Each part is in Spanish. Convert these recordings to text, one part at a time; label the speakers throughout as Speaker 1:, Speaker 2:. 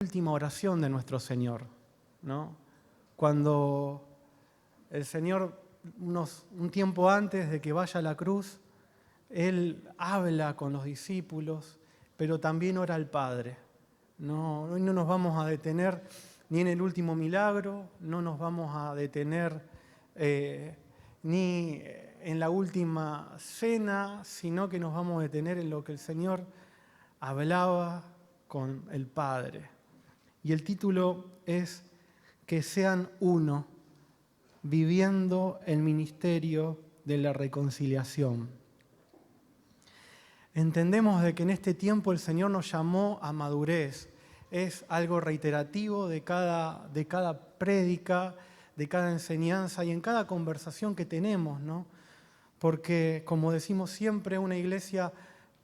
Speaker 1: última oración de nuestro Señor, ¿no? Cuando el Señor, un tiempo antes de que vaya a la cruz, Él habla con los discípulos, pero también ora al Padre. No, hoy no nos vamos a detener ni en el último milagro, no nos vamos a detener ni en la última cena, sino que nos vamos a detener en lo que el Señor hablaba con el Padre. Y el título es Que sean uno, viviendo el ministerio de la reconciliación. Entendemos de que en este tiempo el Señor nos llamó a madurez. Es algo reiterativo de cada prédica, de cada enseñanza y en cada conversación que tenemos, ¿no? Porque, como decimos siempre, una iglesia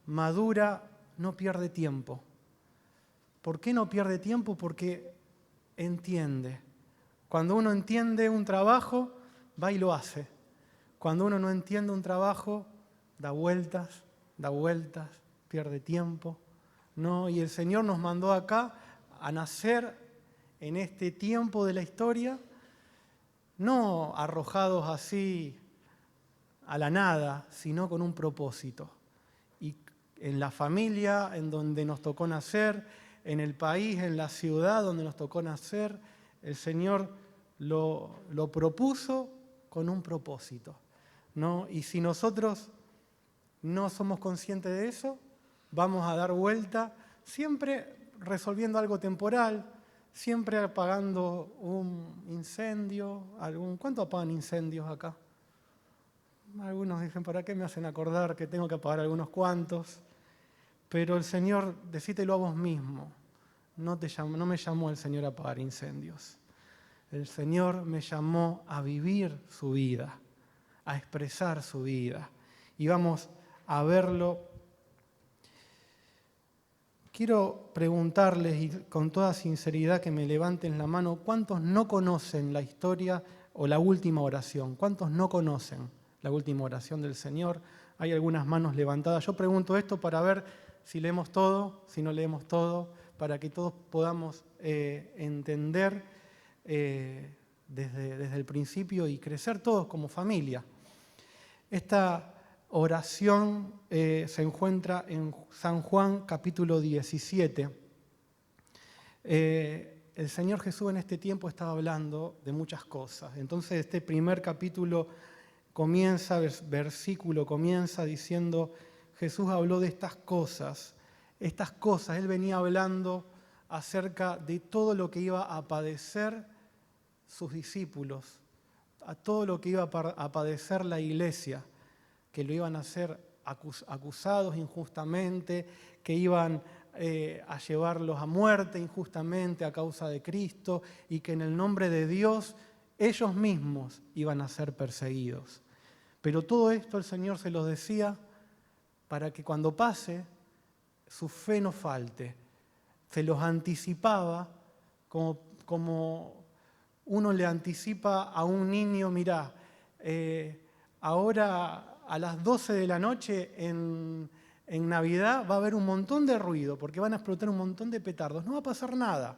Speaker 1: madura no pierde tiempo. ¿Por qué no pierde tiempo? Porque entiende. Cuando uno entiende un trabajo, va y lo hace. Cuando uno no entiende un trabajo, da vueltas, pierde tiempo, ¿no? Y el Señor nos mandó acá a nacer en este tiempo de la historia, no arrojados así a la nada, sino con un propósito. Y en la familia en donde nos tocó nacer, en el país, en la ciudad donde nos tocó nacer, el Señor lo propuso con un propósito, ¿no? Y si nosotros no somos conscientes de eso, vamos a dar vuelta, siempre resolviendo algo temporal, siempre apagando un incendio. ¿Cuánto apagan incendios acá? Algunos dicen, ¿para qué me hacen acordar que tengo que apagar algunos cuantos? Pero el Señor, decítelo a vos mismo, no me llamó el Señor a apagar incendios. El Señor me llamó a vivir su vida, a expresar su vida. Y vamos a verlo. Quiero preguntarles, y con toda sinceridad que me levanten la mano, ¿cuántos no conocen la historia o la última oración? ¿Cuántos no conocen la última oración del Señor? Hay algunas manos levantadas. Yo pregunto esto para ver si leemos todo, si no leemos todo, para que todos podamos entender desde el principio y crecer todos como familia. Esta oración se encuentra en San Juan capítulo 17. El Señor Jesús en este tiempo estaba hablando de muchas cosas. Entonces este primer capítulo versículo comienza diciendo, Jesús habló de estas cosas, Él venía hablando acerca de todo lo que iba a padecer sus discípulos, a todo lo que iba a padecer la iglesia, que lo iban a ser acusados injustamente, que iban a llevarlos a muerte injustamente a causa de Cristo y que en el nombre de Dios ellos mismos iban a ser perseguidos. Pero todo esto el Señor se los decía para que cuando pase su fe no falte. Se los anticipaba como uno le anticipa a un niño, mirá, ahora a las 12 de la noche en Navidad va a haber un montón de ruido porque van a explotar un montón de petardos, no va a pasar nada.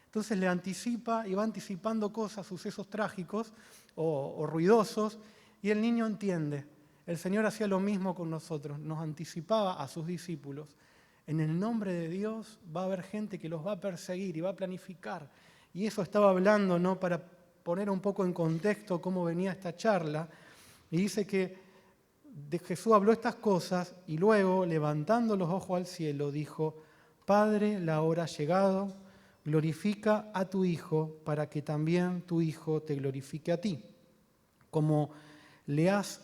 Speaker 1: Entonces le anticipa y va anticipando cosas, sucesos trágicos o ruidosos, y el niño entiende. El Señor hacía lo mismo con nosotros, nos anticipaba a sus discípulos. En el nombre de Dios va a haber gente que los va a perseguir y va a planificar. Y eso estaba hablando, ¿no? Para poner un poco en contexto cómo venía esta charla. Y dice que Jesús habló estas cosas y luego, levantando los ojos al cielo, dijo, Padre, la hora ha llegado, glorifica a tu Hijo para que también tu Hijo te glorifique a ti. Como le has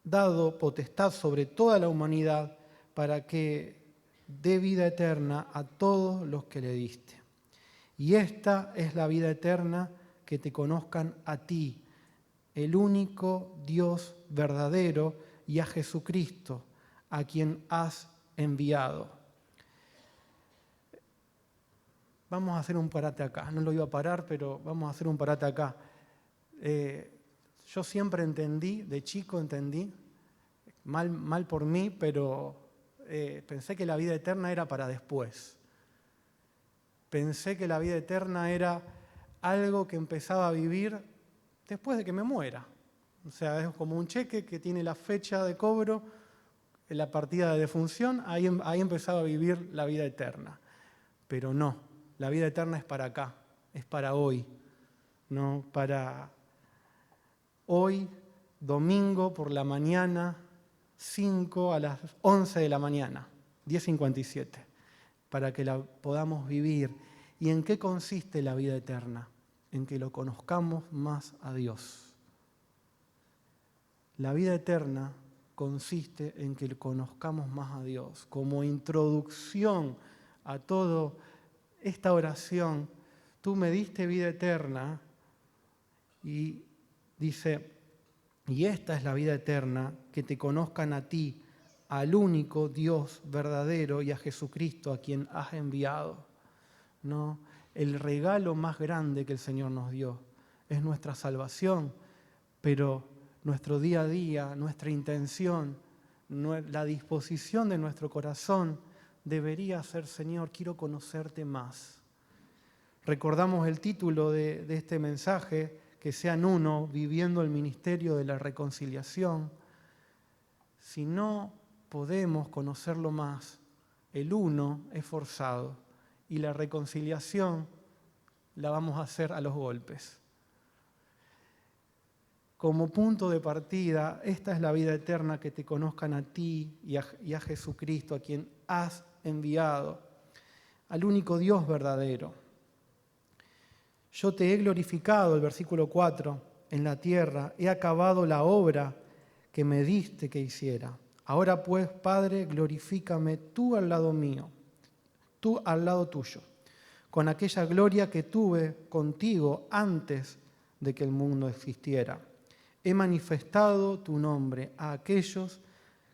Speaker 1: dado potestad sobre toda la humanidad para que dé vida eterna a todos los que le diste. Y esta es la vida eterna, que te conozcan a ti, el único Dios verdadero, y a Jesucristo, a quien has enviado. Vamos a hacer un parate acá. No lo iba a parar, pero vamos a hacer un parate acá. Yo siempre entendí, de chico entendí, mal por mí, pero pensé que la vida eterna era para después. pensé que la vida eterna era algo que empezaba a vivir después de que me muera. O sea, es como un cheque que tiene la fecha de cobro, en la partida de defunción, ahí empezaba a vivir la vida eterna. Pero no, la vida eterna es para acá, es para hoy, no para hoy, domingo por la mañana, 5 a las 11 de la mañana, 10:57, para que la podamos vivir. ¿Y en qué consiste la vida eterna? En que lo conozcamos más a Dios. La vida eterna consiste en que conozcamos más a Dios. Como introducción a toda esta oración, tú me diste vida eterna, y dice, y esta es la vida eterna, que te conozcan a ti, al único Dios verdadero, y a Jesucristo a quien has enviado. ¿No? El regalo más grande que el Señor nos dio es nuestra salvación, pero nuestro día a día, nuestra intención, la disposición de nuestro corazón debería ser: Señor, quiero conocerte más. Recordamos el título de este mensaje, que sean uno, viviendo el ministerio de la reconciliación. Si no podemos conocerlo más, el uno es forzado y la reconciliación la vamos a hacer a los golpes. Como punto de partida, esta es la vida eterna, que te conozcan a ti y a Jesucristo, a quien has enviado, al único Dios verdadero. Yo te he glorificado, el versículo 4, en la tierra, he acabado la obra que me diste que hiciera. Ahora pues, Padre, glorifícame tú al lado mío, tú al lado tuyo, con aquella gloria que tuve contigo antes de que el mundo existiera. He manifestado tu nombre a aquellos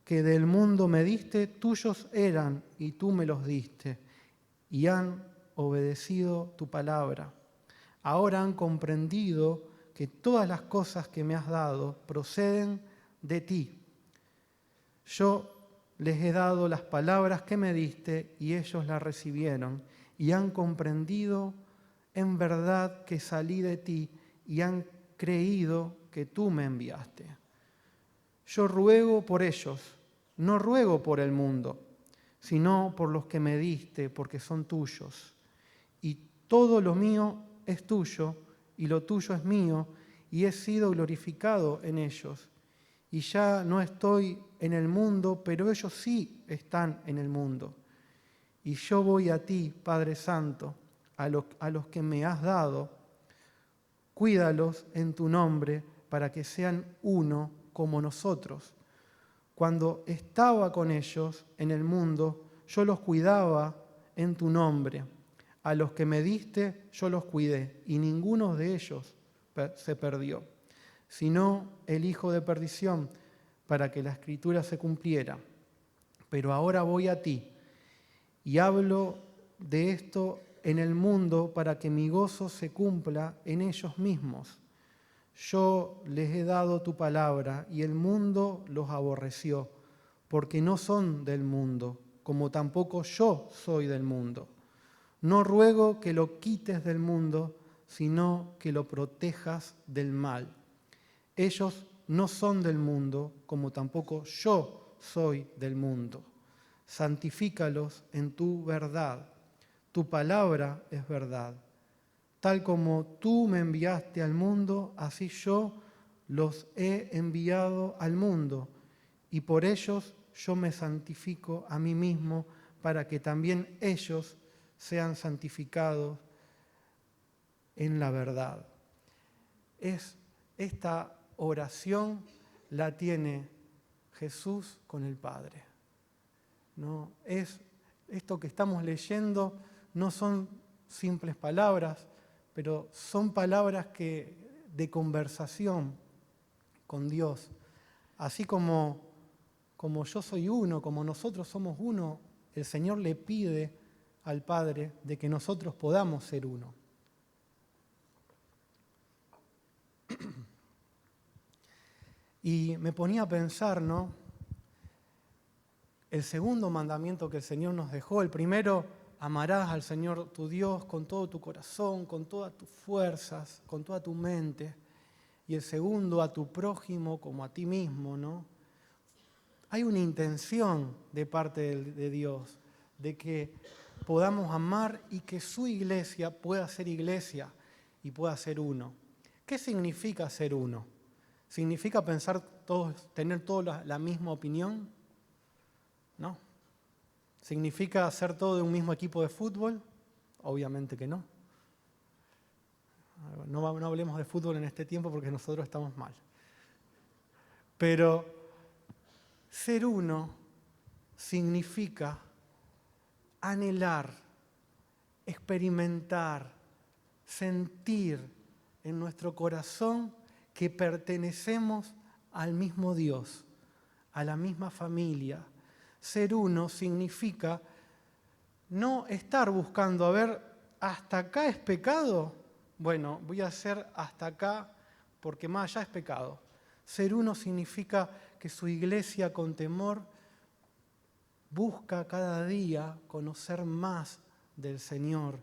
Speaker 1: que del mundo me diste, tuyos eran y tú me los diste, y han obedecido tu palabra. Ahora han comprendido que todas las cosas que me has dado proceden de ti. Yo les he dado las palabras que me diste y ellos las recibieron y han comprendido en verdad que salí de ti y han creído que tú me enviaste. Yo ruego por ellos, no ruego por el mundo, sino por los que me diste, porque son tuyos. Y todo lo mío es tuyo, y lo tuyo es mío, y he sido glorificado en ellos. Y ya no estoy en el mundo, pero ellos sí están en el mundo. Y yo voy a ti, Padre Santo, a los que me has dado, cuídalos en tu nombre, para que sean uno como nosotros. Cuando estaba con ellos en el mundo, yo los cuidaba en tu nombre. A los que me diste, yo los cuidé, y ninguno de ellos se perdió, sino el hijo de perdición, para que la Escritura se cumpliera. Pero ahora voy a ti, y hablo de esto en el mundo, para que mi gozo se cumpla en ellos mismos. Yo les he dado tu palabra, y el mundo los aborreció, porque no son del mundo, como tampoco yo soy del mundo. No ruego que lo quites del mundo, sino que lo protejas del mal. Ellos no son del mundo, como tampoco yo soy del mundo. Santifícalos en tu verdad. Tu palabra es verdad. Tal como tú me enviaste al mundo, así yo los he enviado al mundo, y por ellos yo me santifico a mí mismo, para que también ellos sean santificados en la verdad. Esta oración la tiene Jesús con el Padre. ¿No? Esto que estamos leyendo no son simples palabras, pero son palabras de conversación con Dios. Así como yo soy uno, como nosotros somos uno, el Señor le pide al Padre de que nosotros podamos ser uno. Y me ponía a pensar, ¿no? El segundo mandamiento que el Señor nos dejó, el primero amarás al Señor tu Dios con todo tu corazón, con todas tus fuerzas, con toda tu mente. Y el segundo, a tu prójimo como a ti mismo, ¿no? Hay una intención de parte de Dios de que podamos amar y que su iglesia pueda ser iglesia y pueda ser uno. ¿Qué significa ser uno? ¿Significa tener todos la misma opinión? No. ¿Significa ser todo de un mismo equipo de fútbol? Obviamente que no. No hablemos de fútbol en este tiempo porque nosotros estamos mal. Pero ser uno significa anhelar, experimentar, sentir en nuestro corazón que pertenecemos al mismo Dios, a la misma familia. Ser uno significa no estar buscando, a ver, ¿hasta acá es pecado? Bueno, voy a hacer hasta acá porque más allá es pecado. Ser uno significa que su iglesia con temor busca cada día conocer más del Señor,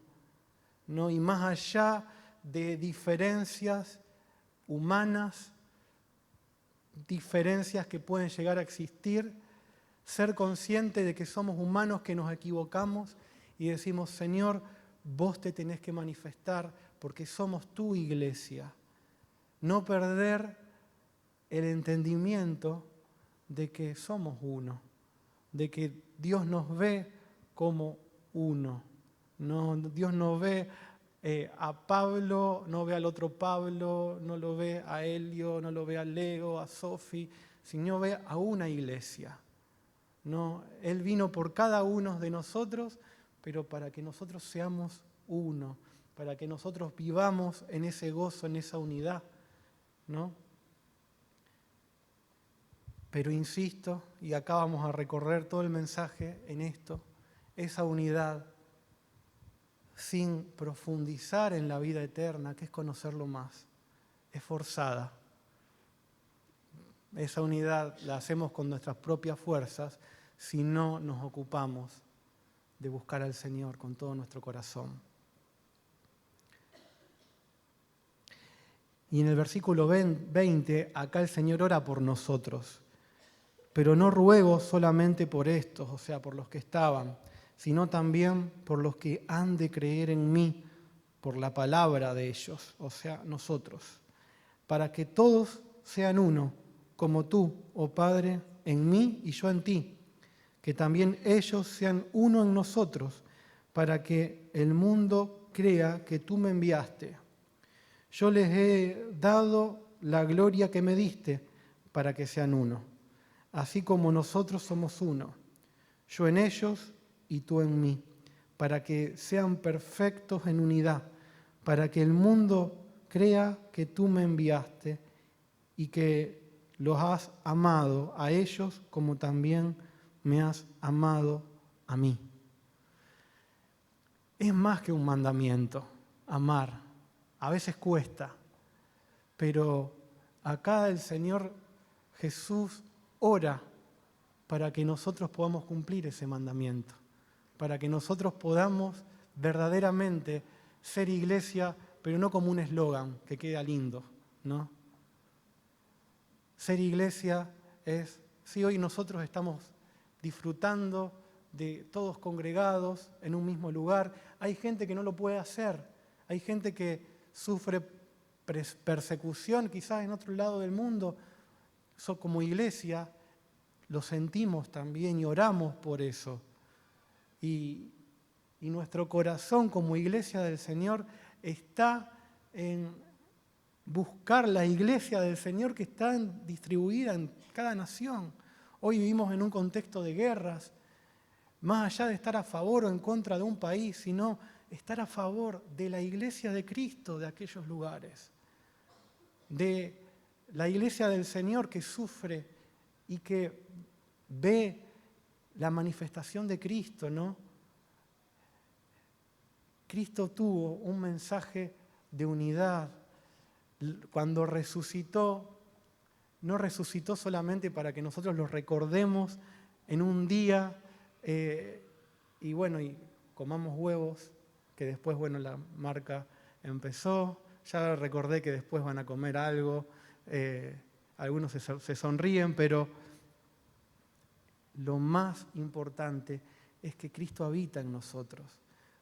Speaker 1: ¿no? Y más allá de diferencias humanas, diferencias que pueden llegar a existir, ser consciente de que somos humanos, que nos equivocamos y decimos, Señor, vos te tenés que manifestar porque somos tu iglesia. No perder el entendimiento de que somos uno, de que Dios nos ve como uno. No, Dios no ve a Pablo, no ve al otro Pablo, no lo ve a Helio, no lo ve a Leo, a Sofi, sino ve a una iglesia. No, Él vino por cada uno de nosotros, pero para que nosotros seamos uno, para que nosotros vivamos en ese gozo, en esa unidad, ¿no? Pero insisto, y acá vamos a recorrer todo el mensaje en esto, esa unidad sin profundizar en la vida eterna, que es conocerlo más, es forzada. Esa unidad la hacemos con nuestras propias fuerzas si no nos ocupamos de buscar al Señor con todo nuestro corazón. Y en el versículo 20, acá el Señor ora por nosotros. Pero no ruego solamente por estos, o sea, por los que estaban, sino también por los que han de creer en mí, por la palabra de ellos, o sea, nosotros, para que todos sean uno, como tú, oh Padre, en mí y yo en ti, que también ellos sean uno en nosotros, para que el mundo crea que tú me enviaste. Yo les he dado la gloria que me diste, para que sean uno, así como nosotros somos uno, yo en ellos y tú en mí, para que sean perfectos en unidad, para que el mundo crea que tú me enviaste y que los has amado a ellos como también me has amado a mí. Es más que un mandamiento, amar. A veces cuesta, pero acá el Señor Jesús ora para que nosotros podamos cumplir ese mandamiento, para que nosotros podamos verdaderamente ser iglesia, pero no como un eslogan que queda lindo, ¿no? Ser iglesia es, si hoy nosotros estamos disfrutando de todos congregados en un mismo lugar, hay gente que no lo puede hacer, hay gente que sufre persecución quizás en otro lado del mundo. Como iglesia lo sentimos también y oramos por eso. Y nuestro corazón como iglesia del Señor está en buscar la iglesia del Señor que está distribuida en cada nación. Hoy vivimos en un contexto de guerras, más allá de estar a favor o en contra de un país, sino estar a favor de la iglesia de Cristo de aquellos lugares, de la iglesia del Señor que sufre y que ve la manifestación de Cristo, ¿no? Cristo tuvo un mensaje de unidad. Cuando resucitó, no resucitó solamente para que nosotros lo recordemos en un día y comamos huevos, que después, bueno, la marca empezó. Ya recordé que después van a comer algo. Algunos se sonríen, pero lo más importante es que Cristo habita en nosotros.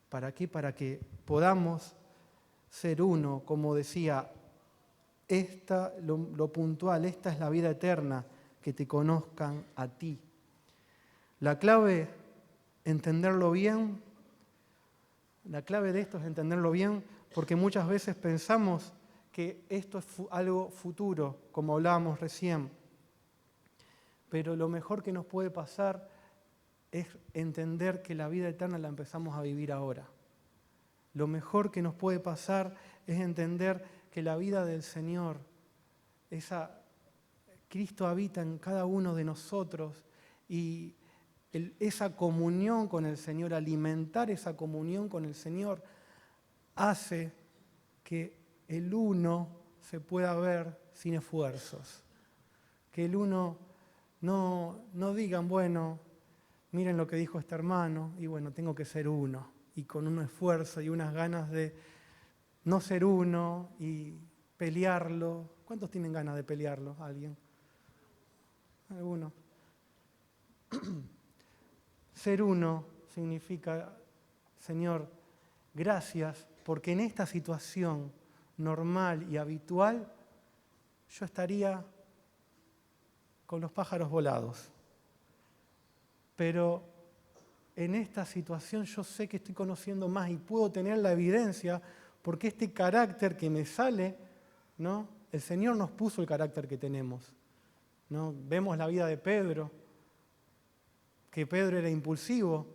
Speaker 1: ¿Para qué? Para que podamos ser uno, como decía, lo puntual, esta es la vida eterna, que te conozcan a ti. La clave, entenderlo bien, la clave de esto es entenderlo bien, porque muchas veces pensamos que esto es algo futuro, como hablábamos recién. Pero lo mejor que nos puede pasar es entender que la vida eterna la empezamos a vivir ahora. Lo mejor que nos puede pasar es entender que la vida del Señor, Cristo habita en cada uno de nosotros y esa comunión con el Señor, alimentar esa comunión con el Señor, hace que el uno se pueda ver sin esfuerzos. Que el uno no digan, bueno, miren lo que dijo este hermano, y bueno, tengo que ser uno. Y con un esfuerzo y unas ganas de no ser uno y pelearlo. ¿Cuántos tienen ganas de pelearlo? ¿Alguien? ¿Alguno? Ser uno significa, Señor, gracias, porque en esta situación normal y habitual yo estaría con los pájaros volados. Pero en esta situación yo sé que estoy conociendo más y puedo tener la evidencia porque este carácter que me sale, ¿no? El Señor nos puso el carácter que tenemos, ¿no? Vemos la vida de Pedro, que Pedro era impulsivo,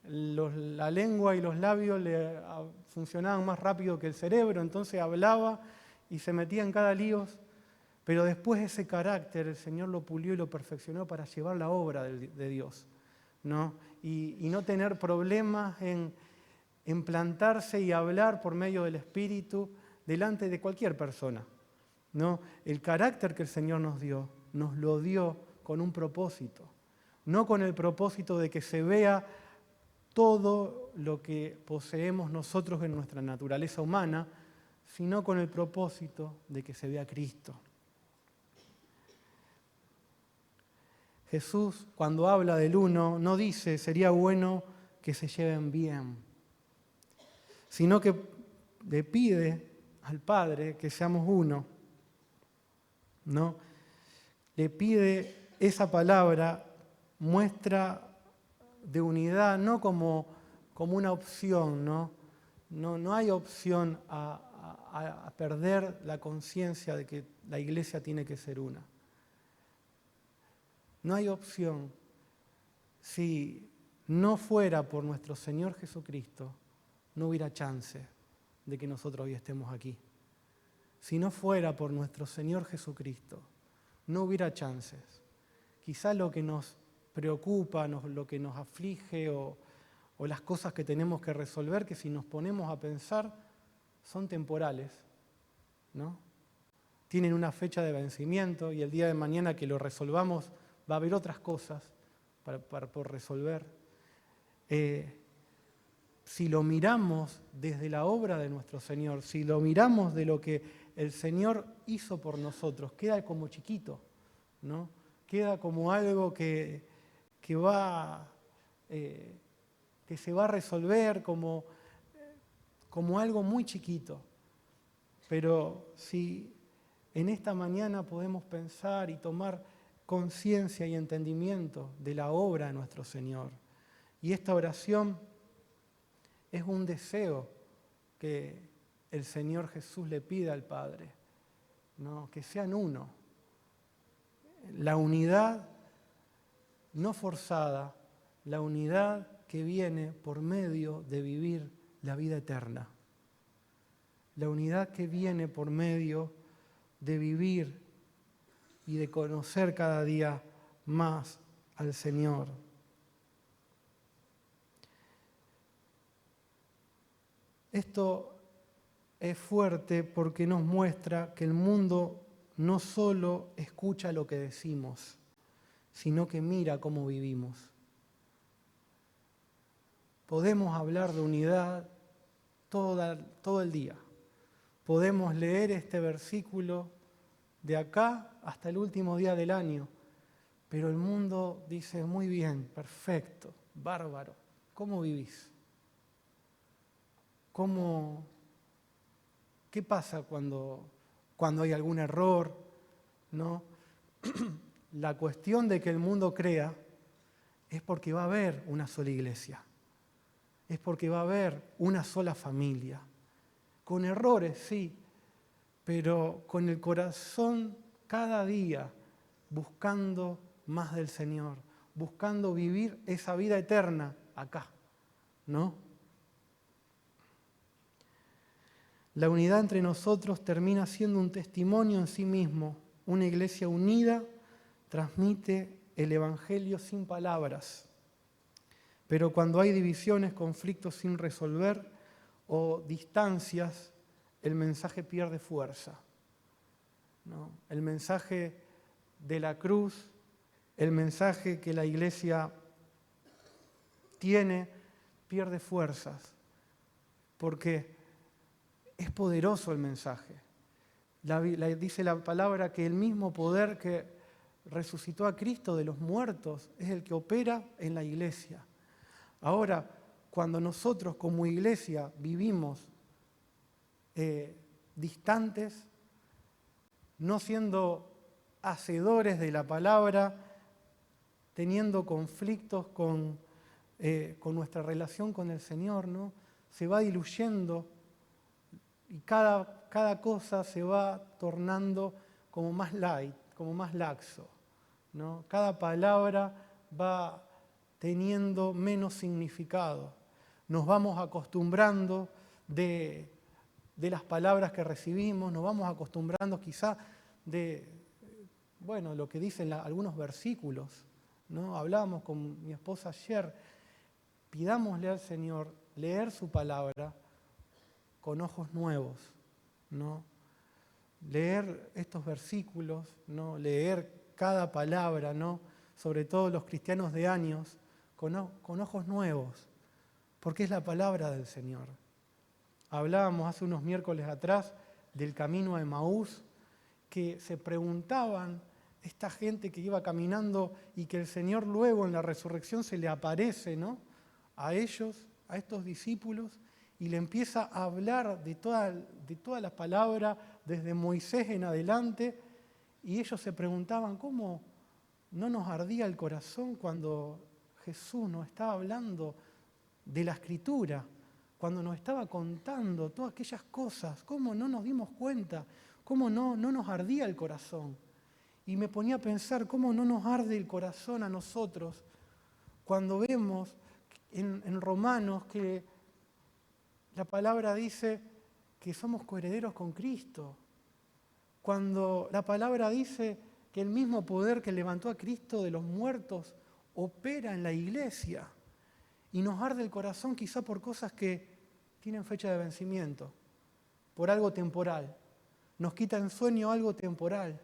Speaker 1: la lengua y los labios le funcionaban más rápido que el cerebro, entonces hablaba y se metía en cada lío, pero después ese carácter el Señor lo pulió y lo perfeccionó para llevar la obra de Dios, ¿no? Y no tener problemas en plantarse y hablar por medio del Espíritu delante de cualquier persona, ¿no? El carácter que el Señor nos lo dio con un propósito, no con el propósito de que se vea todo lo que poseemos nosotros en nuestra naturaleza humana, sino con el propósito de que se vea Cristo. Jesús, cuando habla del uno, no dice sería bueno que se lleven bien, sino que le pide al Padre que seamos uno, ¿no? Le pide esa palabra, muestra de unidad, no como una opción, ¿no? No hay opción a perder la conciencia de que la iglesia tiene que ser una. No hay opción. Si no fuera por nuestro Señor Jesucristo, no hubiera chance de que nosotros hoy estemos aquí. Si no fuera por nuestro Señor Jesucristo, no hubiera chances. Quizá lo que nos preocupa, lo que nos aflige o las cosas que tenemos que resolver, que si nos ponemos a pensar, son temporales, ¿no? Tienen una fecha de vencimiento y el día de mañana que lo resolvamos va a haber otras cosas por resolver. Si lo miramos desde la obra de nuestro Señor, si lo miramos de lo que el Señor hizo por nosotros, queda como chiquito, ¿no? Queda como algo que se va a resolver como algo muy chiquito. Pero si en esta mañana podemos pensar y tomar conciencia y entendimiento de la obra de nuestro Señor, y esta oración es un deseo que el Señor Jesús le pide al Padre, ¿no? Que sean uno. La unidad no forzada, la unidad que viene por medio de vivir la vida eterna. La unidad que viene por medio de vivir y de conocer cada día más al Señor. Esto es fuerte porque nos muestra que el mundo no solo escucha lo que decimos, sino que mira cómo vivimos. Podemos hablar de unidad todo el día. Podemos leer este versículo de acá hasta el último día del año, pero el mundo dice, muy bien, perfecto, bárbaro, ¿cómo vivís? ¿Qué pasa cuando hay algún error? ¿No? La cuestión de que el mundo crea es porque va a haber una sola iglesia, es porque va a haber una sola familia, con errores, sí, pero con el corazón cada día buscando más del Señor, buscando vivir esa vida eterna acá, ¿no? La unidad entre nosotros termina siendo un testimonio en sí mismo. Una iglesia unida transmite el Evangelio sin palabras. Pero cuando hay divisiones, conflictos sin resolver o distancias, el mensaje pierde fuerza, ¿no? El mensaje de la cruz, el mensaje que la iglesia tiene, pierde fuerzas, porque es poderoso el mensaje. Dice la palabra que el mismo poder que resucitó a Cristo de los muertos es el que opera en la iglesia. Ahora, cuando nosotros como iglesia vivimos distantes, no siendo hacedores de la palabra, teniendo conflictos con nuestra relación con el Señor, ¿no? Se va diluyendo y cada cosa se va tornando como más light, como más laxo, ¿no? Cada palabra va teniendo menos significado. Nos vamos acostumbrando de las palabras que recibimos, nos vamos acostumbrando quizá de lo que dicen algunos versículos, ¿no? Hablábamos con mi esposa ayer, pidámosle al Señor leer su palabra con ojos nuevos, ¿no? Leer estos versículos, ¿no? Leer cada palabra, ¿no? Sobre todo los cristianos de años, con ojos nuevos, porque es la palabra del Señor. Hablábamos hace unos miércoles atrás del camino a Emaús, que se preguntaban esta gente que iba caminando y que el Señor luego en la resurrección se le aparece, ¿no? A ellos, a estos discípulos, y le empieza a hablar de toda la palabra desde Moisés en adelante, y ellos se preguntaban cómo no nos ardía el corazón cuando Jesús nos estaba hablando de la Escritura, cuando nos estaba contando todas aquellas cosas, cómo no nos dimos cuenta, cómo no nos ardía el corazón. Y me ponía a pensar cómo no nos arde el corazón a nosotros cuando vemos en Romanos que la palabra dice que somos coherederos con Cristo. Cuando la palabra dice que el mismo poder que levantó a Cristo de los muertos opera en la iglesia. Y nos arde el corazón quizá por cosas que tienen fecha de vencimiento, por algo temporal. Nos quita en sueño algo temporal,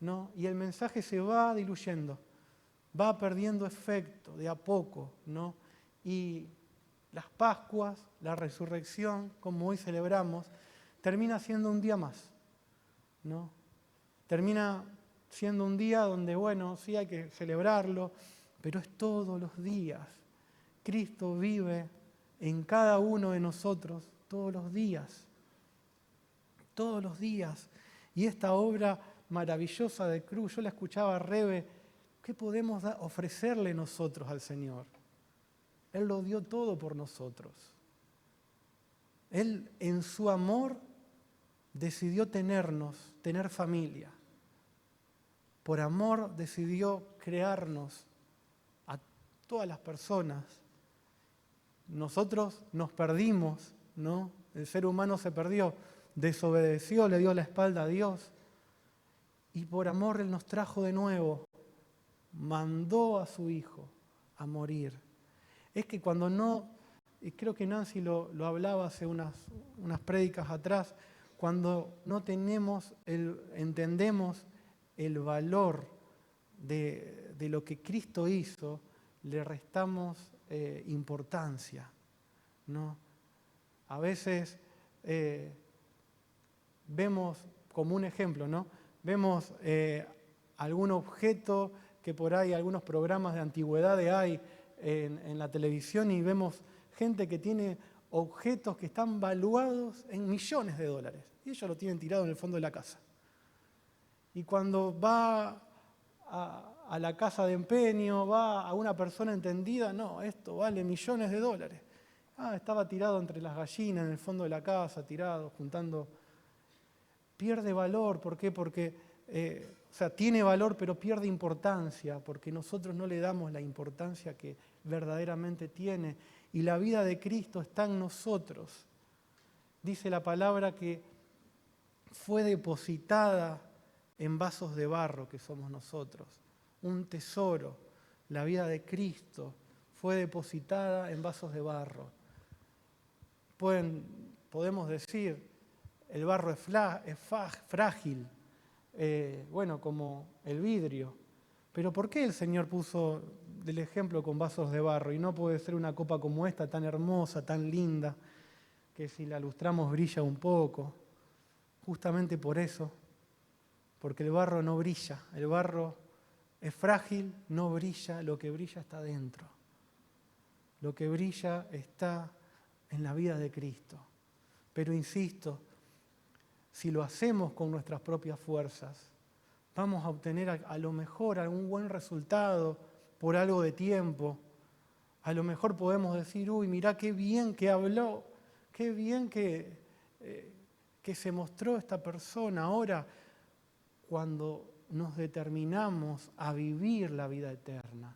Speaker 1: ¿no? Y el mensaje se va diluyendo, va perdiendo efecto de a poco, ¿no? Y las Pascuas, la resurrección, como hoy celebramos, termina siendo un día más, ¿no? Termina siendo un día donde, sí hay que celebrarlo, pero es todos los días. Cristo vive en cada uno de nosotros todos los días. Todos los días. Y esta obra maravillosa de cruz, yo la escuchaba a Rebe, ¿qué podemos ofrecerle nosotros al Señor? Él lo dio todo por nosotros. Él en su amor decidió tener familia. Por amor decidió crearnos a todas las personas. Nosotros nos perdimos, ¿no? El ser humano se perdió, desobedeció, le dio la espalda a Dios. Y por amor Él nos trajo de nuevo, mandó a su Hijo a morir. Es que cuando no, y creo que Nancy lo hablaba hace unas prédicas atrás, cuando no entendemos el valor de lo que Cristo hizo, le restamos importancia, ¿no? A veces vemos, como un ejemplo, ¿no? Vemos algún objeto que por ahí, algunos programas de antigüedades hay en la televisión y vemos gente que tiene objetos que están valuados en millones de dólares y ellos lo tienen tirado en el fondo de la casa. Y cuando va a la casa de empeño, va a una persona entendida, no, esto vale millones de dólares. Estaba tirado entre las gallinas en el fondo de la casa, tirado, juntando. Pierde valor, ¿por qué? Porque, tiene valor, pero pierde importancia, porque nosotros no le damos la importancia que verdaderamente tiene. Y la vida de Cristo está en nosotros. Dice la palabra que fue depositada en vasos de barro, que somos nosotros. Un tesoro, la vida de Cristo, fue depositada en vasos de barro. Podemos decir, el barro es frágil, como el vidrio. Pero ¿por qué el Señor puso el ejemplo con vasos de barro y no puede ser una copa como esta, tan hermosa, tan linda, que si la lustramos brilla un poco? Justamente por eso, porque el barro no brilla, el barro es frágil, no brilla, lo que brilla está dentro. Lo que brilla está en la vida de Cristo. Pero insisto, si lo hacemos con nuestras propias fuerzas, vamos a obtener a lo mejor algún buen resultado por algo de tiempo. A lo mejor podemos decir, uy, mirá qué bien que habló, qué bien que se mostró esta persona. Ahora, cuando nos determinamos a vivir la vida eterna,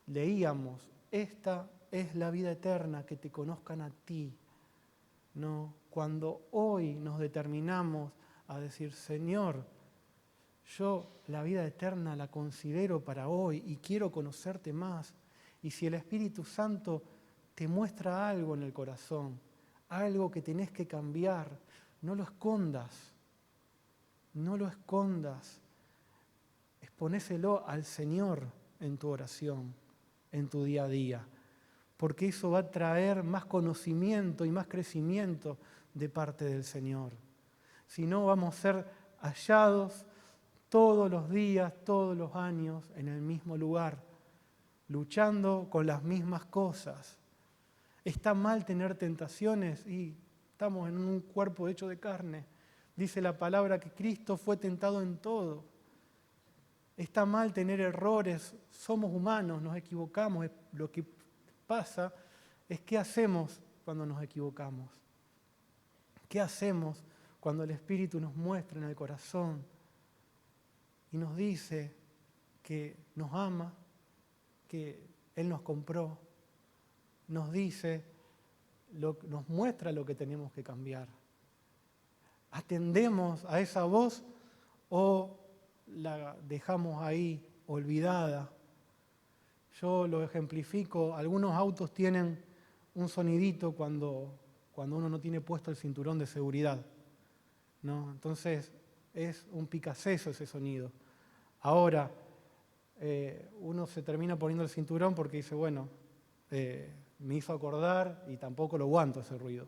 Speaker 1: leíamos, esta es la vida eterna, que te conozcan a ti. No, cuando hoy nos determinamos a decir, Señor, yo la vida eterna la considero para hoy y quiero conocerte más. Y si el Espíritu Santo te muestra algo en el corazón, algo que tenés que cambiar, no lo escondas, no lo escondas. Exponéselo al Señor en tu oración, en tu día a día, porque eso va a traer más conocimiento y más crecimiento de parte del Señor. Si no, vamos a ser hallados todos los días, todos los años, en el mismo lugar, luchando con las mismas cosas. Está mal tener tentaciones y estamos en un cuerpo hecho de carne. Dice la palabra que Cristo fue tentado en todo. Está mal tener errores, somos humanos, nos equivocamos. Lo que pasa es qué hacemos cuando nos equivocamos. ¿Qué hacemos cuando el Espíritu nos muestra en el corazón y nos dice que nos ama, que Él nos compró, nos dice, nos muestra lo que tenemos que cambiar? ¿Atendemos a esa voz o la dejamos ahí olvidada? Yo lo ejemplifico, algunos autos tienen un sonidito cuando uno no tiene puesto el cinturón de seguridad, ¿no? Entonces es un picaceso ese sonido. Ahora, uno se termina poniendo el cinturón porque dice, bueno, me hizo acordar y tampoco lo aguanto ese ruido.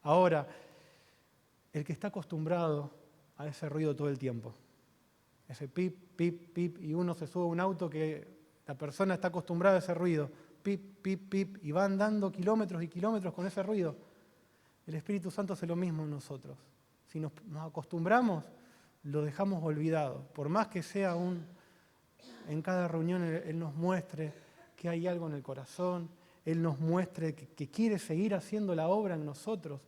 Speaker 1: Ahora, el que está acostumbrado a ese ruido todo el tiempo, ese pip, pip, pip, y uno se sube a un auto que la persona está acostumbrada a ese ruido, pip, pip, pip, y va andando kilómetros y kilómetros con ese ruido. El Espíritu Santo hace lo mismo en nosotros. Si nos acostumbramos, lo dejamos olvidado. Por más que sea en cada reunión Él nos muestre que hay algo en el corazón, Él nos muestre que quiere seguir haciendo la obra en nosotros.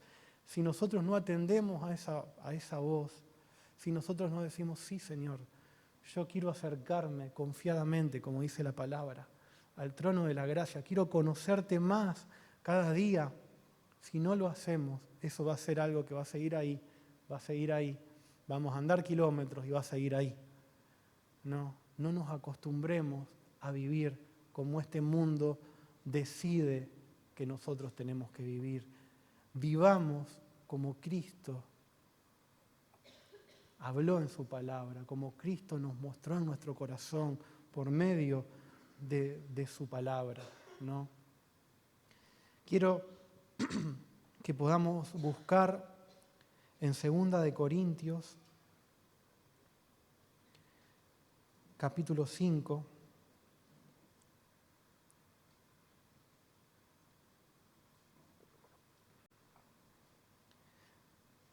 Speaker 1: Si nosotros no atendemos a esa voz, si nosotros no decimos, sí, Señor, yo quiero acercarme confiadamente, como dice la palabra, al trono de la gracia, quiero conocerte más cada día. Si no lo hacemos, eso va a ser algo que va a seguir ahí, vamos a andar kilómetros y va a seguir ahí. No nos acostumbremos a vivir como este mundo decide que nosotros tenemos que vivir. Vivamos como Cristo habló en su palabra, como Cristo nos mostró en nuestro corazón por medio de su palabra. ¿no? Quiero que podamos buscar en 2 de Corintios, capítulo 5,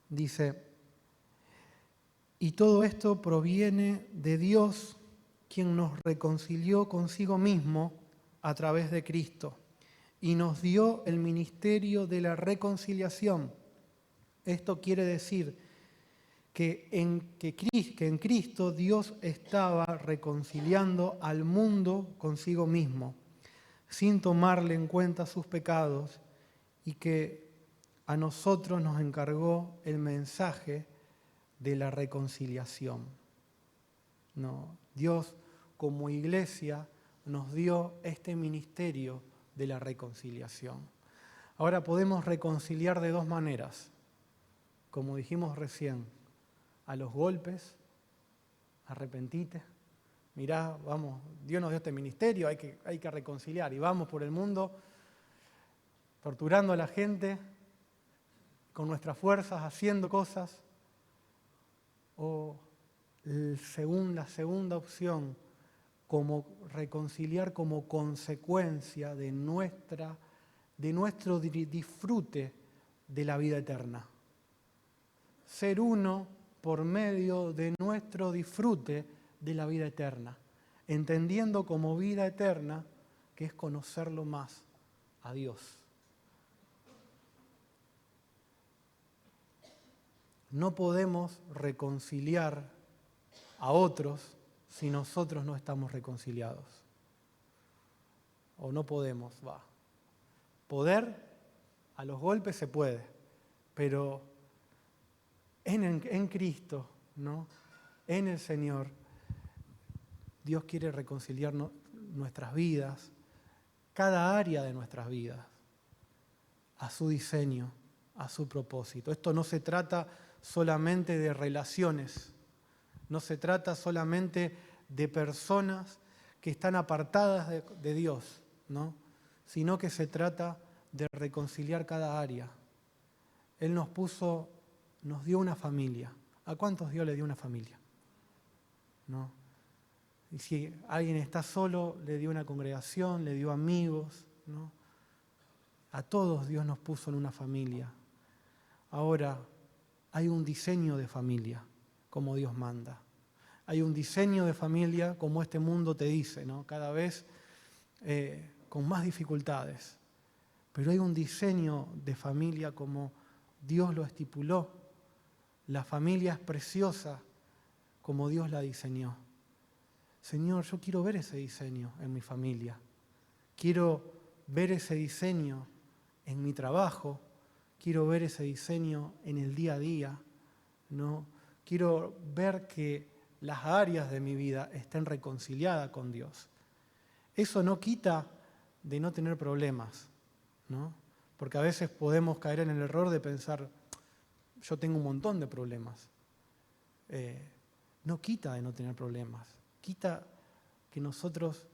Speaker 1: dice: y todo esto proviene de Dios, quien nos reconcilió consigo mismo a través de Cristo y nos dio el ministerio de la reconciliación. Esto quiere decir que en Cristo Dios estaba reconciliando al mundo consigo mismo, sin tomarle en cuenta sus pecados, y que a nosotros nos encargó el mensaje de la reconciliación. No, Dios como iglesia nos dio este ministerio de la reconciliación. Ahora podemos reconciliar de dos maneras, como dijimos recién: a los golpes, arrepentite, mirá, vamos, Dios nos dio este ministerio, hay que reconciliar, y vamos por el mundo torturando a la gente con nuestras fuerzas, haciendo cosas. O la segunda opción, como reconciliar como consecuencia de nuestro disfrute de la vida eterna. Ser uno por medio de nuestro disfrute de la vida eterna, entendiendo como vida eterna que es conocerlo más a Dios. No podemos reconciliar a otros si nosotros no estamos reconciliados. O no podemos, Poder, a los golpes se puede, pero en Cristo, ¿no? En el Señor, Dios quiere reconciliar nuestras vidas, cada área de nuestras vidas, a su diseño, a su propósito. Esto no se trata solamente de relaciones, no se trata solamente de personas que están apartadas de Dios, ¿no? Sino que se trata de reconciliar cada área. Él nos dio una familia. ¿A cuántos Dios le dio una familia? ¿No? Y si alguien está solo, le dio una congregación, le dio amigos, ¿no? A todos Dios nos puso en una familia. Ahora, hay un diseño de familia, como Dios manda. Hay un diseño de familia como este mundo te dice, ¿no? Cada vez con más dificultades. Pero hay un diseño de familia como Dios lo estipuló. La familia es preciosa como Dios la diseñó. Señor, yo quiero ver ese diseño en mi familia. Quiero ver ese diseño en mi trabajo. Quiero ver ese diseño en el día a día, ¿no? Quiero ver que las áreas de mi vida estén reconciliadas con Dios. Eso no quita de no tener problemas, ¿no? Porque a veces podemos caer en el error de pensar, yo tengo un montón de problemas. No quita de no tener problemas, quita que nosotros,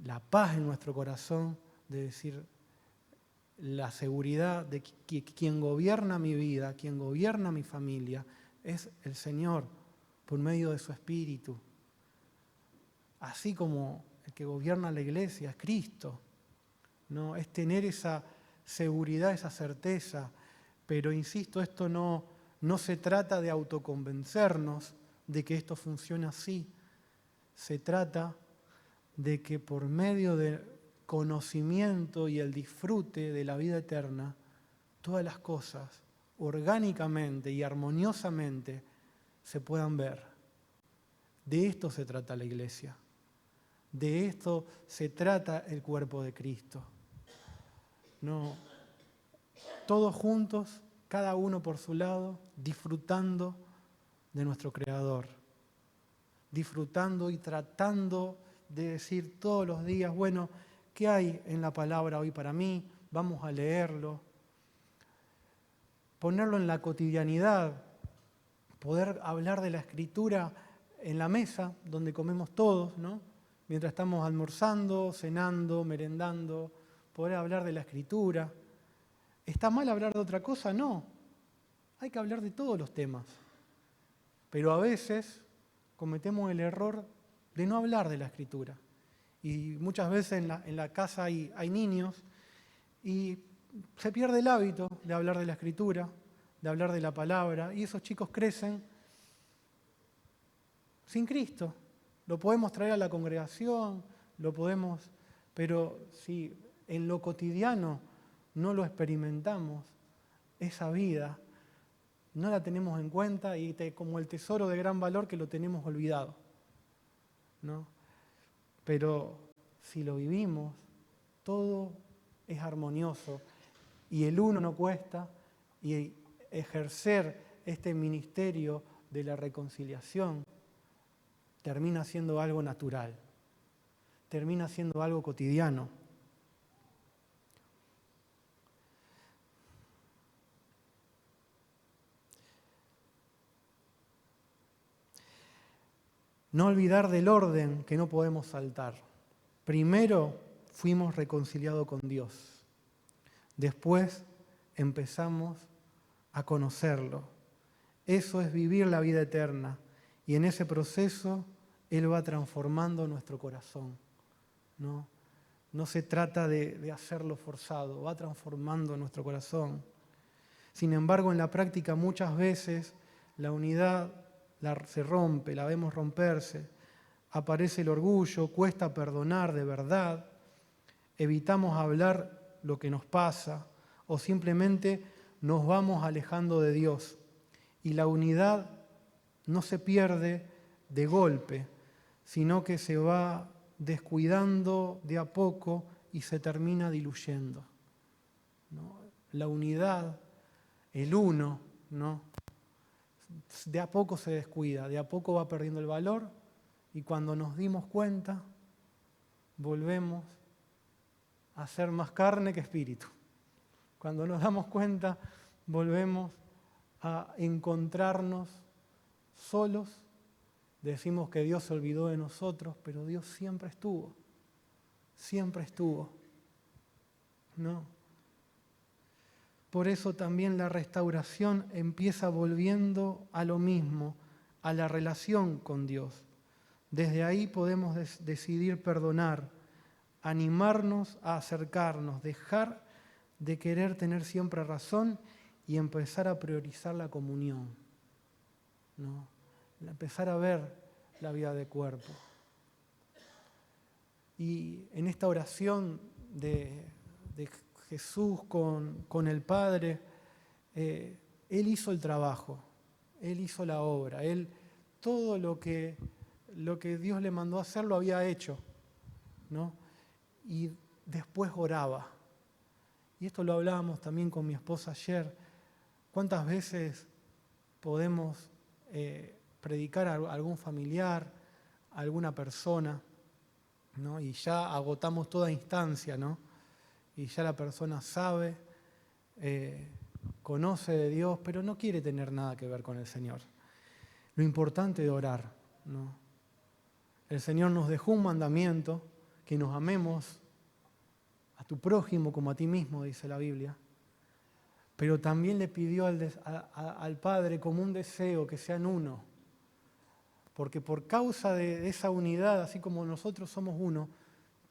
Speaker 1: la paz en nuestro corazón de decir, la seguridad de que quien gobierna mi vida, quien gobierna mi familia, es el Señor por medio de su Espíritu. Así como el que gobierna la iglesia es Cristo, ¿no? Es tener esa seguridad, esa certeza. Pero insisto, esto no se trata de autoconvencernos de que esto funciona así. Se trata de que por medio del conocimiento y el disfrute de la vida eterna, todas las cosas orgánicamente y armoniosamente se puedan ver. De esto se trata la iglesia. De esto se trata el cuerpo de Cristo. No, todos juntos, cada uno por su lado, disfrutando de nuestro Creador. Disfrutando y tratando de decir todos los días, bueno, ¿qué hay en la palabra hoy para mí? Vamos a leerlo. Ponerlo en la cotidianidad, poder hablar de la Escritura en la mesa donde comemos todos, ¿no? mientras estamos almorzando, cenando, merendando, poder hablar de la Escritura. ¿Está mal hablar de otra cosa? No. Hay que hablar de todos los temas. Pero a veces cometemos el error de no hablar de la Escritura. Y muchas veces en la casa hay niños y se pierde el hábito de hablar de la Escritura, de hablar de la palabra, y esos chicos crecen sin Cristo. Lo podemos traer a la congregación, pero si en lo cotidiano no lo experimentamos, esa vida no la tenemos en cuenta y como el tesoro de gran valor que lo tenemos olvidado, ¿no? Pero si lo vivimos, todo es armonioso y el uno no cuesta, y ejercer este ministerio de la reconciliación termina siendo algo natural, termina siendo algo cotidiano. No olvidar del orden que no podemos saltar. Primero fuimos reconciliados con Dios. Después empezamos a conocerlo. Eso es vivir la vida eterna. Y en ese proceso Él va transformando nuestro corazón. No se trata de hacerlo forzado, va transformando nuestro corazón. Sin embargo, en la práctica muchas veces la unidad se rompe, la vemos romperse, aparece el orgullo, cuesta perdonar de verdad, evitamos hablar lo que nos pasa o simplemente nos vamos alejando de Dios. Y la unidad no se pierde de golpe, sino que se va descuidando de a poco y se termina diluyendo, ¿no? La unidad, el uno, ¿no? De a poco se descuida, de a poco va perdiendo el valor y cuando nos dimos cuenta volvemos a ser más carne que espíritu. Cuando nos damos cuenta volvemos a encontrarnos solos. Decimos que Dios se olvidó de nosotros, pero Dios siempre estuvo, ¿no? Por eso también la restauración empieza volviendo a lo mismo, a la relación con Dios. Desde ahí podemos decidir perdonar, animarnos a acercarnos, dejar de querer tener siempre razón y empezar a priorizar la comunión, ¿no? Empezar a ver la vida de cuerpo. Y en esta oración de Jesús con el Padre, Él hizo el trabajo, Él hizo la obra, todo lo que Dios le mandó a hacer lo había hecho, ¿no? Y después oraba. Y esto lo hablábamos también con mi esposa ayer. ¿Cuántas veces podemos predicar a algún familiar, a alguna persona, ¿no? Y ya agotamos toda instancia, ¿no? Y ya la persona sabe, conoce de Dios, pero no quiere tener nada que ver con el Señor. Lo importante de orar, ¿no? El Señor nos dejó un mandamiento, que nos amemos a tu prójimo como a ti mismo, dice la Biblia. Pero también le pidió al Padre como un deseo que sean uno. Porque por causa de esa unidad, así como nosotros somos uno,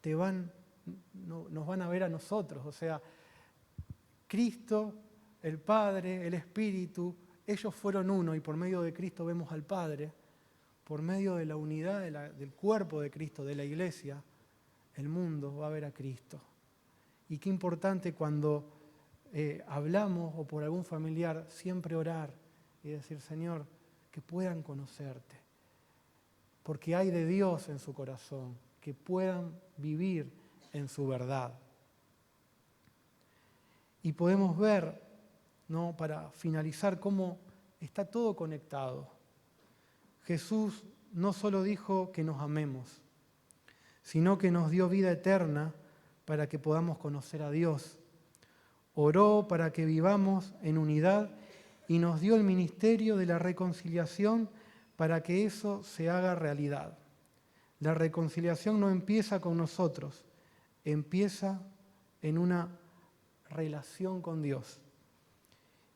Speaker 1: nos van a ver a nosotros. O sea, Cristo, el Padre, el Espíritu, ellos fueron uno y por medio de Cristo vemos al Padre. Por medio de la unidad del cuerpo de Cristo, de la Iglesia, el mundo va a ver a Cristo. Y qué importante cuando hablamos o por algún familiar, siempre orar y decir, Señor, que puedan conocerte. Porque hay de Dios en su corazón, que puedan vivir en su verdad. Y podemos ver, ¿no?, para finalizar, cómo está todo conectado. Jesús no solo dijo que nos amemos, sino que nos dio vida eterna para que podamos conocer a Dios. Oró para que vivamos en unidad y nos dio el ministerio de la reconciliación para que eso se haga realidad. La reconciliación no empieza con nosotros, empieza en una relación con Dios.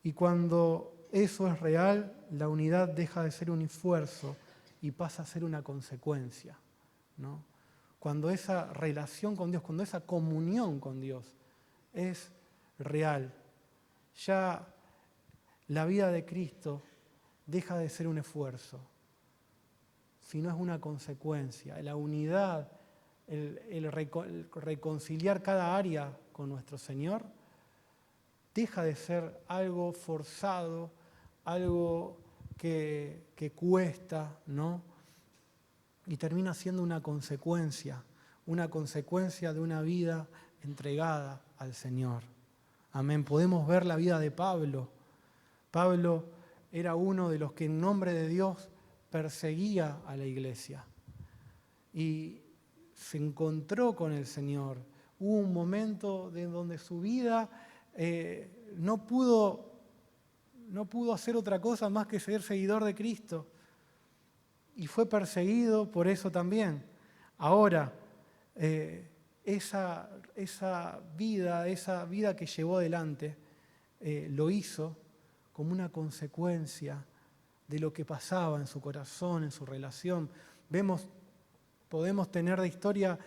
Speaker 1: Y cuando eso es real, la unidad deja de ser un esfuerzo y pasa a ser una consecuencia, ¿no? Cuando esa relación con Dios, cuando esa comunión con Dios es real, ya la vida de Cristo deja de ser un esfuerzo, sino es una consecuencia. La unidad, el reconciliar cada área con nuestro Señor, deja de ser algo forzado, algo que cuesta, ¿no? Y termina siendo una consecuencia de una vida entregada al Señor. Amén. Podemos ver la vida de Pablo. Pablo era uno de los que en nombre de Dios perseguía a la iglesia y se encontró con el Señor. Hubo un momento de donde su vida no pudo hacer otra cosa más que ser seguidor de Cristo y fue perseguido por eso también. Ahora, esa vida que llevó adelante lo hizo como una consecuencia de lo que pasaba en su corazón, en su relación. Podemos tener de historia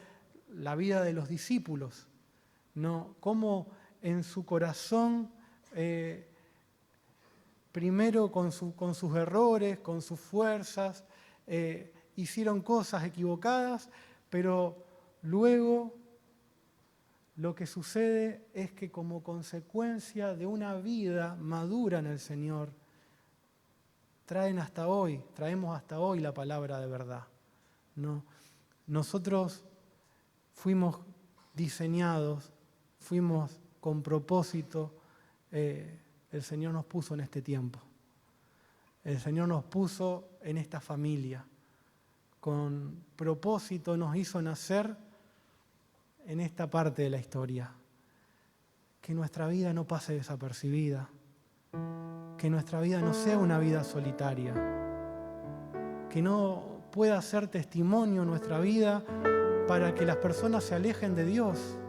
Speaker 1: la vida de los discípulos, ¿no? Cómo en su corazón, primero con sus errores, con sus fuerzas, hicieron cosas equivocadas, pero luego lo que sucede es que como consecuencia de una vida madura en el Señor, traemos hasta hoy la palabra de verdad, ¿no? Nosotros fuimos diseñados, fuimos con propósito, el Señor nos puso en este tiempo. El Señor nos puso en esta familia. Con propósito nos hizo nacer en esta parte de la historia. Que nuestra vida no pase desapercibida. Que nuestra vida no sea una vida solitaria. Que no pueda ser testimonio nuestra vida para que las personas se alejen de Dios.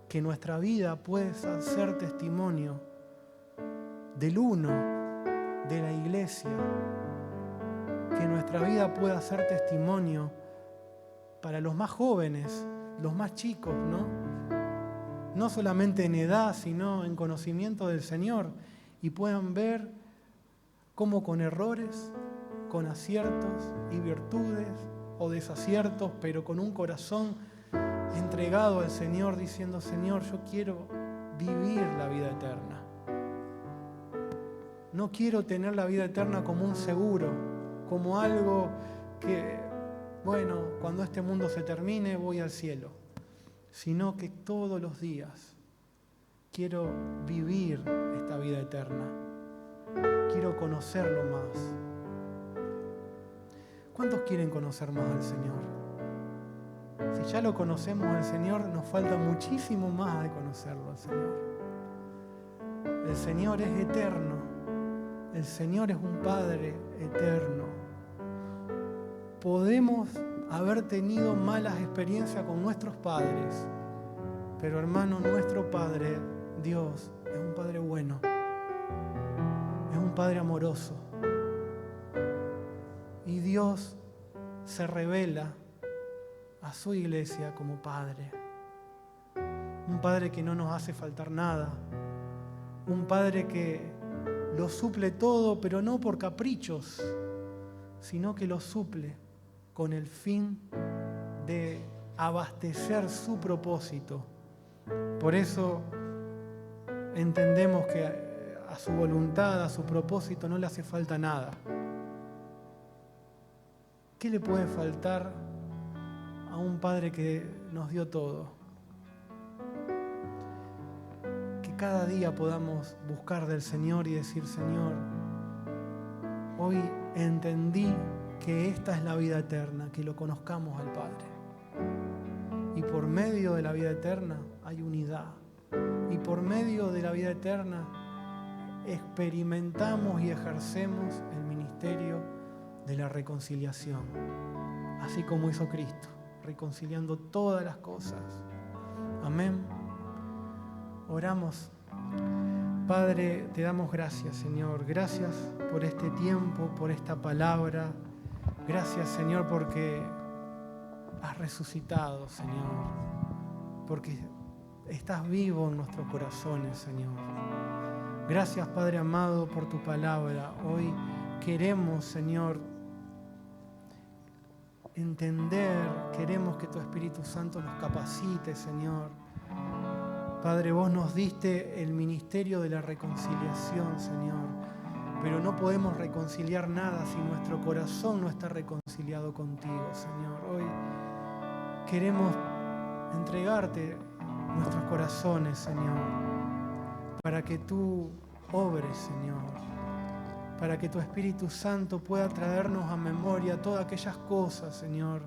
Speaker 1: Que nuestra vida pueda ser testimonio del uno, de la iglesia. Que nuestra vida pueda ser testimonio para los más jóvenes, los más chicos, ¿no? No solamente en edad, sino en conocimiento del Señor, y puedan ver cómo con errores, con aciertos y virtudes o desaciertos, pero con un corazón entregado al Señor, diciendo: Señor, yo quiero vivir la vida eterna. No quiero tener la vida eterna como un seguro, como algo que, bueno, cuando este mundo se termine voy al cielo, sino que todos los días quiero vivir esta vida eterna, quiero conocerlo más. ¿Cuántos quieren conocer más al Señor? Si ya lo conocemos al Señor, nos falta muchísimo más de conocerlo al Señor. El Señor es eterno, el Señor es un Padre eterno. Podemos haber tenido malas experiencias con nuestros padres, pero hermano, nuestro Padre, Dios, es un Padre bueno, es un Padre amoroso. Y Dios se revela a su iglesia como Padre. Un Padre que no nos hace faltar nada. Un Padre que lo suple todo, pero no por caprichos, sino que lo suple con el fin de abastecer su propósito. Por eso entendemos que a su voluntad, a su propósito, no le hace falta nada. ¿Qué le puede faltar a un Padre que nos dio todo? Que cada día podamos buscar del Señor y decir: Señor, hoy entendí que esta es la vida eterna, que lo conozcamos al Padre. Y por medio de la vida eterna hay unidad. Y por medio de la vida eterna experimentamos y ejercemos el ministerio de la reconciliación. así como hizo Cristo, reconciliando todas las cosas. Amén. Oramos. Padre, te damos gracias, Señor. Gracias por este tiempo, por esta palabra. Gracias, Señor, porque has resucitado, Señor. Porque estás vivo en nuestros corazones, Señor. Gracias, Padre amado, por tu palabra. Hoy queremos, Señor, entender, queremos que tu Espíritu Santo nos capacite, Señor. Padre, vos nos diste el ministerio de la reconciliación, Señor, pero no podemos reconciliar nada si nuestro corazón no está reconciliado contigo, Señor. Hoy queremos entregarte nuestros corazones, Señor, para que tú obres, Señor, para que tu Espíritu Santo pueda traernos a memoria todas aquellas cosas, Señor,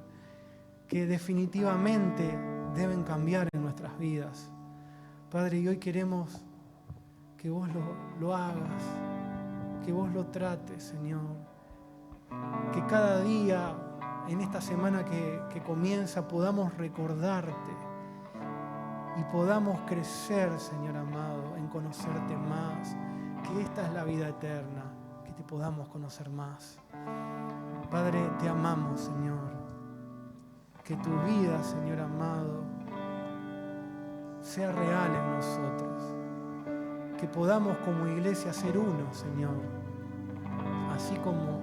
Speaker 1: que definitivamente deben cambiar en nuestras vidas. Padre, y hoy queremos que vos lo hagas, que vos lo trates, Señor. Que cada día, en esta semana que comienza, podamos recordarte y podamos crecer, Señor amado, en conocerte más. Que esta es la vida eterna, que te podamos conocer más. Padre, te amamos, Señor. Que tu vida, Señor amado, sea real en nosotros, que podamos como iglesia ser uno, Señor, así como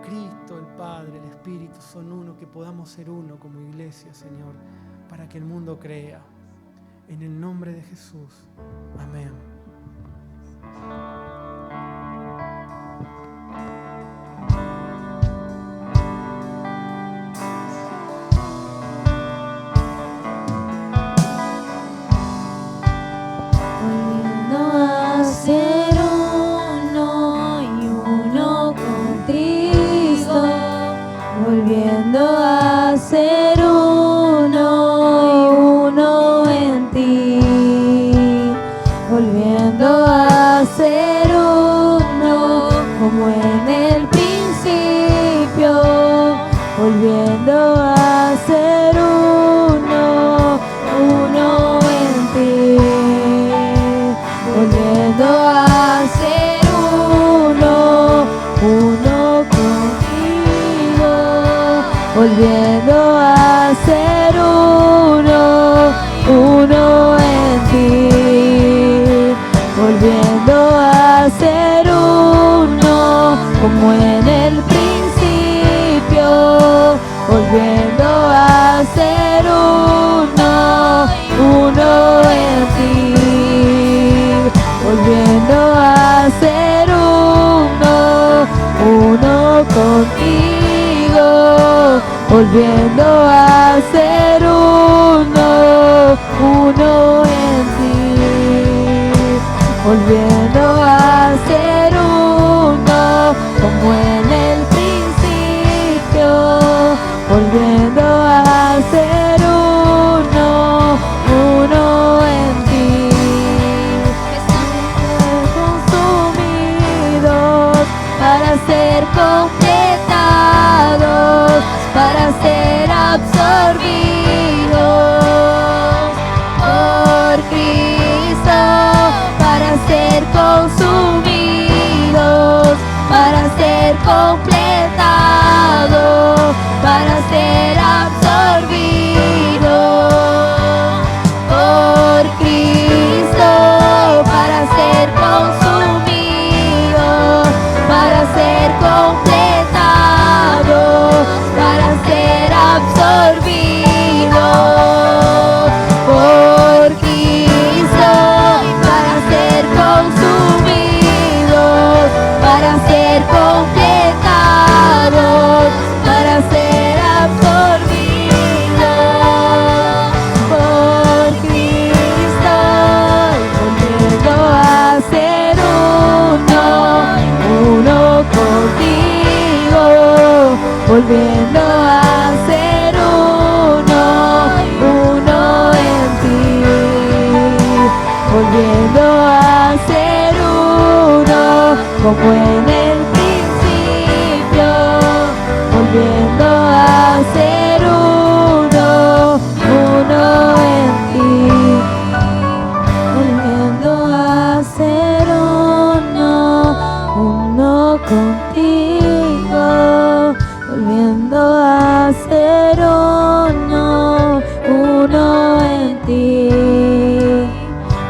Speaker 1: Cristo, el Padre, el Espíritu son uno, que podamos ser uno como iglesia, Señor, para que el mundo crea. En el nombre de Jesús. Amén.
Speaker 2: Volviendo a ser uno y uno en ti, volviendo a ser uno como en el principio, volviendo a ser uno, uno en ti, volviendo a ser uno, uno contigo, volviendo a ser uno, uno en ti, volviendo a ser uno como en el principio, volviendo a ser uno, uno en ti, volviendo a ser uno, uno contigo, volviendo a ser uno, uno en ti, volviendo a ser uno como en el principio, volviendo a ser uno, uno en ti. Consumidos para ser completados, para ser absorbidos por Cristo, para ser consumidos, para ser completados, para ser absorbidos por Cristo, para ser consumidos, para ser completados, para ser absorbidos por Cristo, para ser consumidos, para ser completados, para ser absorbidos por Cristo, volviendo a ser uno, uno contigo, volviendo a ser uno, uno en ti, volviendo a ser uno como en el principio, volviendo contigo, volviendo a ser uno en ti,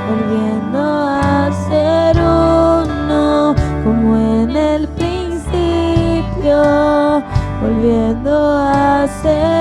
Speaker 2: volviendo a ser uno como en el principio, volviendo a ser